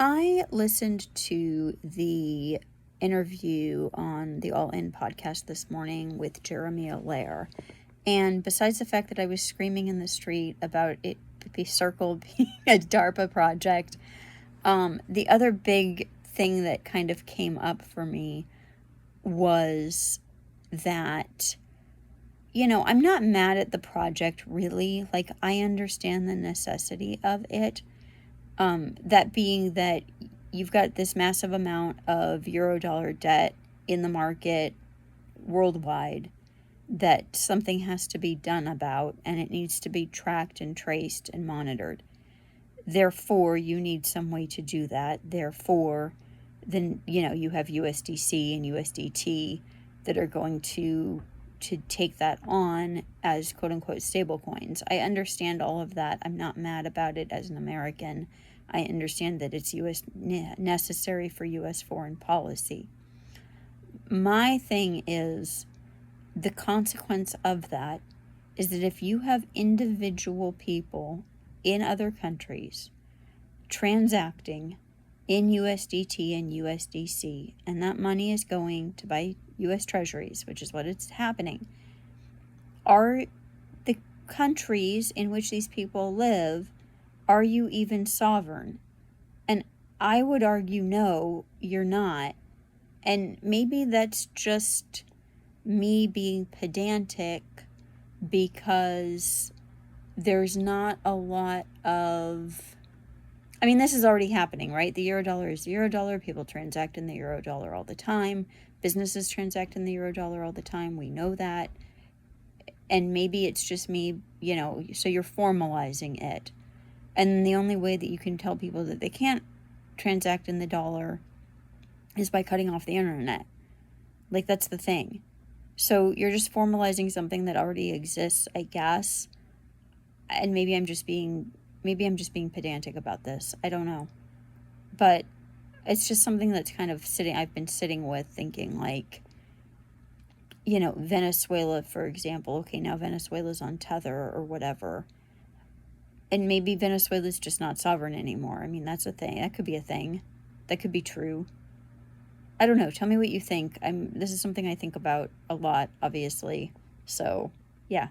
I listened to the interview on the All In podcast this morning with Jeremy Allaire. And besides the fact that I was screaming in the street about it, the circle being a DARPA project, the other big thing that kind of came up for me was that, I'm not mad at the project really. Like, I understand the necessity of it. That being that you've got this massive amount of Eurodollar debt in the market worldwide that something has to be done about, and it needs to be tracked and traced and monitored. Therefore, you need some way to do that. Therefore, then, you have USDC and USDT that are going to take that on as quote unquote stable coins. I understand all of that. I'm not mad about it as an American. I understand that it's necessary for US foreign policy. My thing is, the consequence of that is that if you have individual people in other countries transacting in USDT and USDC, and that money is going to buy US treasuries, which is what it's happening, are the countries in which these people live, are you even sovereign? And I would argue, no, you're not. And maybe that's just me being pedantic because there's not a lot of... this is already happening, right? The Eurodollar is the Eurodollar. People transact in the Eurodollar all the time. Businesses transact in the Eurodollar all the time. We know that. And maybe it's just me, so you're formalizing it. And the only way that you can tell people that they can't transact in the dollar is by cutting off the internet. Like, that's the thing. So you're just formalizing something that already exists, I guess. And maybe I'm just being pedantic about this. I don't know. But it's just something that's kind of I've been sitting with, thinking like, Venezuela, for example. Okay, now Venezuela's on Tether or whatever. And maybe Venezuela's just not sovereign anymore. That's a thing. That could be a thing. That could be true. I don't know. Tell me what you think. This is something I think about a lot, obviously. So, yeah.